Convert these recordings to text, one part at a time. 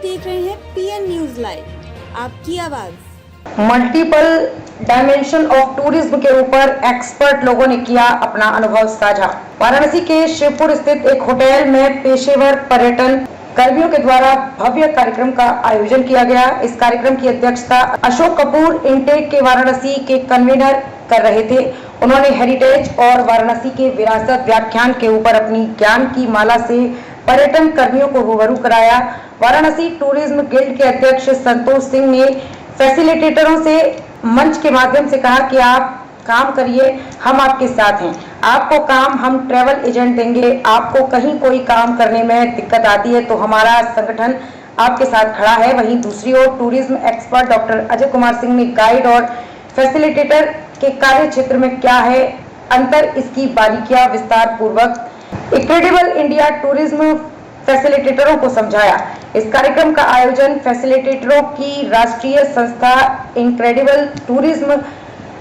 देख रहे हैं पीएन न्यूज लाइव, आपकी आवाज। मल्टीपल डायमेंशन ऑफ टूरिज्म के ऊपर एक्सपर्ट लोगों ने किया अपना अनुभव साझा। वाराणसी के शिवपुर स्थित एक होटल में पेशेवर पर्यटन कर्मियों के द्वारा भव्य कार्यक्रम का आयोजन किया गया। इस कार्यक्रम की अध्यक्षता अशोक कपूर इनटेक के वाराणसी के कन्वीनर कर रहे थे। उन्होंने हेरिटेज और वाराणसी के विरासत व्याख्यान के ऊपर अपनी ज्ञान की माला से पर्यटन कर्मियों को रूबरू कराया। वाराणसी टूरिज्म गिल्ड के अध्यक्ष संतोष सिंह ने फैसिलिटेटरों से मंच के माध्यम से कहा कि आप काम करिए, हम आपके साथ हैं। आपको काम हम ट्रैवल एजेंट देंगे। आपको कहीं कोई काम करने में दिक्कत आती है तो हमारा संगठन आपके साथ खड़ा है। वहीं दूसरी ओर tourism expert doctor Ajay Kumar Singh ने गाइड और फैसिलिटेटर के कार्य क्षेत्र में क्या है अंतर, इसकी बारीकियां विस्तार पूर्वक इनक्रेडिबल इंडिया टूरिज्म फैसिलिटेटरों को समझाया। इस कार्यक्रम का आयोजन फैसिलिटेटरों की राष्ट्रीय संस्था इनक्रेडिबल टूरिज्म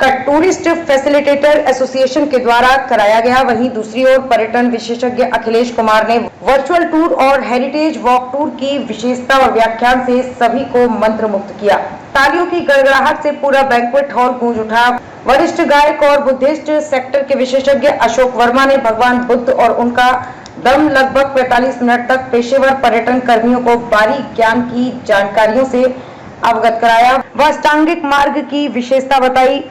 का टूरिस्ट फैसिलिटेटर एसोसिएशन के द्वारा कराया गया। वहीं दूसरी ओर पर्यटन विशेषज्ञ अखिलेश कुमार ने वर्चुअल टूर और हेरिटेज वॉक टूर की विशेषता और व्याख्यान से सभी को मंत्र मुक्त किया। तालियों की गड़गड़ाहट से पूरा बैंक्वेट हॉल गूंज उठा। वरिष्ठ गायक और बुद्धिस्ट सेक्टर के विशेषज्ञ अशोक वर्मा ने भगवान बुद्ध और उनका दम लगभग 45 मिनट तक पेशेवर पर्यटन कर्मियों को बारीक ज्ञान की जानकारियों से अवगत कराया व अष्टांगिक मार्ग की विशेषता बताई।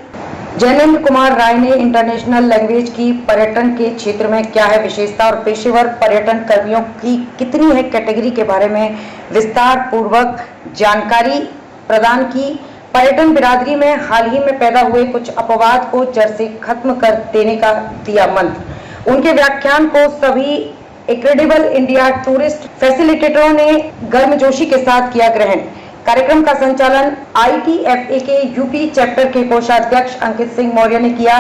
जैनेन्द्र कुमार राय ने इंटरनेशनल लैंग्वेज की पर्यटन के क्षेत्र में क्या है विशेषता और पेशेवर पर्यटन कर्मियों की कितनी है कैटेगरी के बारे में विस्तार पूर्वक जानकारी प्रदान की। पर्यटन बिरादरी में हाल ही में पैदा हुए कुछ अपवाद को जड़ से खत्म कर देने का दिया मंत्र। उनके व्याख्यान को सभी इनक्रेडिबल इंडिया टूरिस्ट फैसिलिटेटरों ने गर्मजोशी के साथ किया ग्रहण। कार्यक्रम का संचालन ITFA के यूपी चैप्टर के कोषाध्यक्ष अंकित सिंह मौर्य ने किया।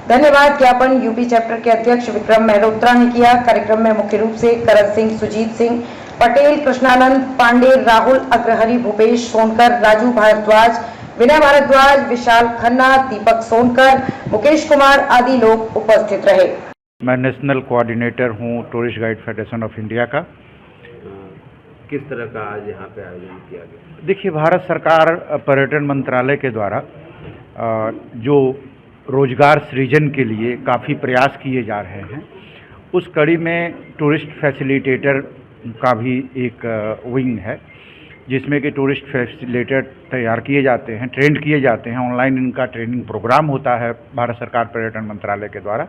धन्यवाद ज्ञापन यूपी चैप्टर के अध्यक्ष विक्रम मेहरोत्रा ने किया। कार्यक्रम में मुख्य रूप से करण सिंह, सुजीत सिंह पटेल, कृष्णानंद पांडे, राहुल अग्रहरि, भूपेश सोनकर, राजू भारद्वाज, विनय भारद्वाज, विशाल खन्ना, दीपक सोनकर, मुकेश कुमार आदि लोग उपस्थित रहे। मैं नेशनल कोऑर्डिनेटर हूँ tourist guide federation of India का। किस तरह का आज यहाँ पे आयोजन किया गया? देखिए, भारत सरकार पर्यटन मंत्रालय के द्वारा जो रोजगार सृजन के लिए काफ़ी प्रयास किए जा रहे हैं, उस कड़ी में टूरिस्ट फैसिलिटेटर का भी एक विंग है जिसमें कि टूरिस्ट फैसिलिटेटर तैयार किए जाते हैं, ट्रेंड किए जाते हैं। ऑनलाइन इनका ट्रेनिंग प्रोग्राम होता है भारत सरकार पर्यटन मंत्रालय के द्वारा।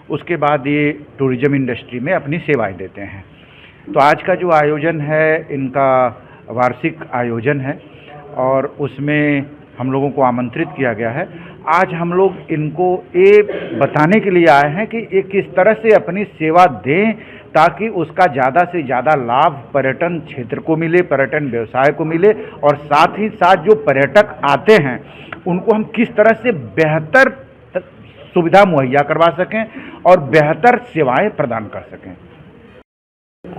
उसके बाद ये टूरिज्म इंडस्ट्री में अपनी सेवाएं देते हैं। तो आज का जो आयोजन है इनका वार्षिक आयोजन है और उसमें हम लोगों को आमंत्रित किया गया है। आज हम लोग इनको ये बताने के लिए आए हैं कि ये किस तरह से अपनी सेवा दें ताकि उसका ज़्यादा से ज़्यादा लाभ पर्यटन क्षेत्र को मिले, पर्यटन व्यवसाय को मिले और साथ ही साथ जो पर्यटक आते हैं उनको हम किस तरह से बेहतर सुविधा मुहैया करवा सकें और बेहतर सेवाएं प्रदान कर सकें।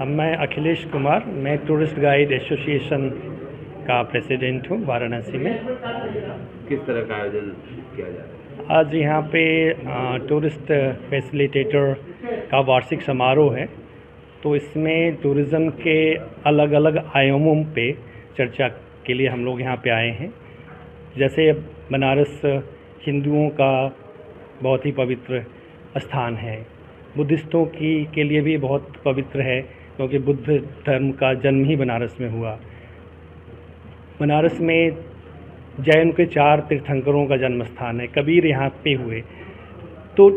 मैं अखिलेश कुमार, मैं टूरिस्ट गाइड एसोसिएशन का प्रेसिडेंट हूँ वाराणसी में। किस तरह का आयोजन किया जा रहा है? आज यहाँ पे टूरिस्ट फैसिलिटेटर का वार्षिक समारोह है, तो इसमें टूरिज़्म के अलग अलग आयामों पे चर्चा के लिए हम लोग यहाँ पे आए हैं। जैसे बनारस हिंदुओं का बहुत ही पवित्र स्थान है, बुद्धिस्टों के लिए भी बहुत पवित्र है क्योंकि बुद्ध धर्म का जन्म ही बनारस में हुआ। बनारस में जैन के 4 तीर्थंकरों का जन्म स्थान है, कबीर यहाँ पे हुए। तो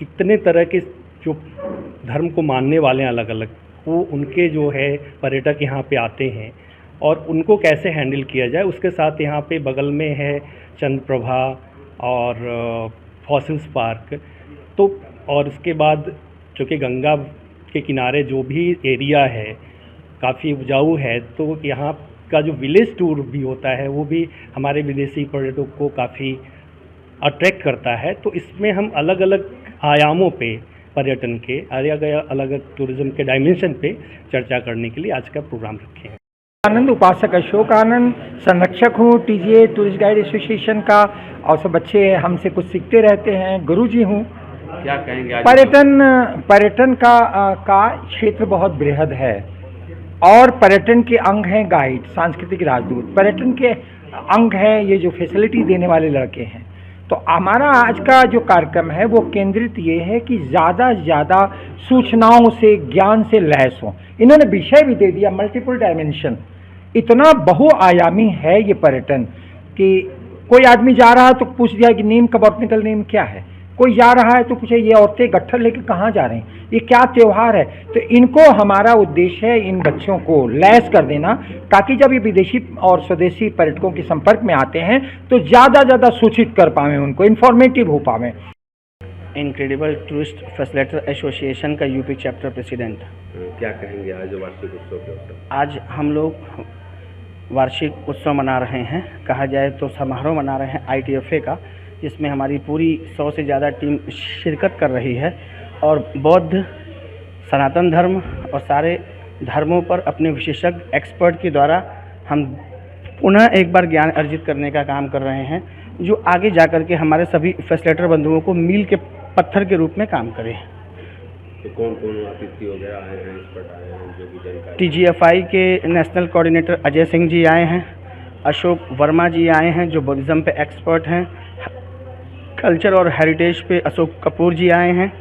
इतने तरह के जो धर्म को मानने वाले हैं अलग अलग, वो उनके जो है पर्यटक यहाँ पे आते हैं और उनको कैसे हैंडल किया जाए। उसके साथ यहाँ पे बगल में है चंद्रप्रभा और फॉसिल्स पार्क। तो और उसके बाद जो कि गंगा के किनारे जो भी एरिया है काफ़ी उपजाऊ है, तो यहाँ का जो विलेज टूर भी होता है वो भी हमारे विदेशी पर्यटकों को काफ़ी अट्रैक्ट करता है। तो इसमें हम अलग अलग आयामों पे पर्यटन के अलग अलग टूरिज़्म के डायमेंशन पे चर्चा करने के लिए आज का प्रोग्राम रखे हैं। आनंद उपासक अशोक आनंद, संरक्षक हूँ TGA टूरिस्ट गाइड एसोसिएशन का और सब बच्चे हमसे कुछ सीखते रहते हैं। गुरुजी हूँ। क्या कहेंगे आज? पर्यटन का क्षेत्र बहुत बृहद है और पर्यटन के अंग हैं गाइड, सांस्कृतिक राजदूत, पर्यटन के अंग हैं ये जो फैसिलिटी देने वाले लड़के हैं। तो हमारा आज का जो कार्यक्रम है वो केंद्रित ये है कि ज़्यादा से ज़्यादा सूचनाओं से, ज्ञान से लैस हों। इन्होंने विषय भी दे दिया मल्टीपल डायमेंशन। इतना बहुआयामी है ये पर्यटन कि कोई आदमी जा रहा है तो पूछ दिया कि नीम का बॉटनिकल नेम क्या है, कोई जा रहा है तो पूछे ये औरतें गट्ठर लेके कहाँ जा रहे हैं, ये क्या त्यौहार है। तो इनको हमारा उद्देश्य है इन बच्चों को लैस कर देना, ताकि जब ये विदेशी और स्वदेशी पर्यटकों के संपर्क में आते हैं तो ज़्यादा सूचित कर पाएँ, उनको इन्फॉर्मेटिव हो पाएँ। इनक्रेडिबल टूरिस्ट फैसिलिटेटर एसोसिएशन का यूपी चैप्टर प्रेसिडेंट। क्या कहेंगे आज वार्षिक उत्सव के अवसर? आज हम लोग वार्षिक उत्सव मना रहे हैं, कहा जाए तो समारोह मना रहे हैं ITFA का, जिसमें हमारी पूरी 100 से ज़्यादा टीम शिरकत कर रही है और बौद्ध, सनातन धर्म और सारे धर्मों पर अपने विशेषज्ञ एक्सपर्ट के द्वारा हम पुनः एक बार ज्ञान अर्जित करने का काम कर रहे हैं, जो आगे जा कर के हमारे सभी फैसिलिटेटर बंधुओं को मील के पत्थर के रूप में काम करे। तो कौन अतिथि वगैरह आए हैं, एक्सपर्ट आए हैं, जो भी जानकारी? TGFI के नेशनल कोऑर्डिनेटर अजय सिंह जी आए हैं, अशोक वर्मा जी आए हैं जो बुद्धिज़्म पे एक्सपर्ट हैं, कल्चर और हेरिटेज पे अशोक कपूर जी आए हैं,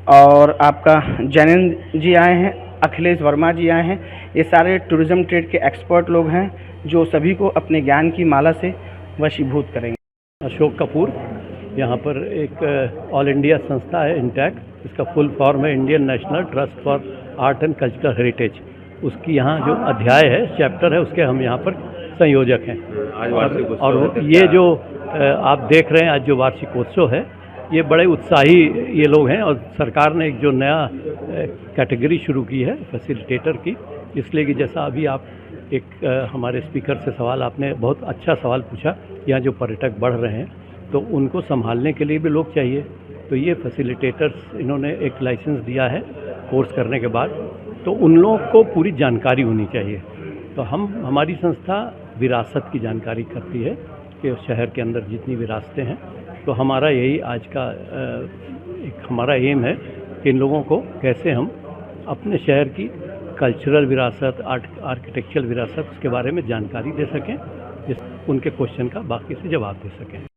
और आपका जैनेंद्र जी आए हैं, अखिलेश वर्मा जी आए हैं। ये सारे टूरिज़्म ट्रेड के एक्सपर्ट लोग हैं जो सभी को अपने ज्ञान की माला से वशीभूत करेंगे। अशोक कपूर, यहाँ पर एक ऑल इंडिया संस्था है इंटैक्ट, इसका फुल फॉर्म है Indian national trust for art and cultural heritage. उसकी यहाँ जो अध्याय है, चैप्टर है, उसके हम यहाँ पर संयोजक हैं। आज वार्षिक उत्सव और ये जो आप देख रहे हैं आज जो वार्षिकोत्सव है, ये बड़े उत्साही ये लोग हैं, और सरकार ने एक जो नया कैटेगरी शुरू की है फैसिलिटेटर की, इसलिए कि जैसा अभी आप एक हमारे स्पीकर से सवाल, आपने बहुत अच्छा सवाल पूछा, यहाँ जो पर्यटक बढ़ रहे हैं तो उनको संभालने के लिए भी लोग चाहिए। तो ये फैसिलिटेटर्स इन्होंने एक लाइसेंस दिया है कोर्स करने के बाद, तो उन लोगों को पूरी जानकारी होनी चाहिए। तो हमारी संस्था विरासत की जानकारी करती है कि शहर के अंदर जितनी विरासतें हैं, तो हमारा यही आज का एक हमारा एम है कि इन लोगों को कैसे हम अपने शहर की कल्चरल विरासत, आर्किटेक्चरल विरासत, उसके बारे में जानकारी दे सकें, जिस उनके क्वेश्चन का बाकी से जवाब दे सकें।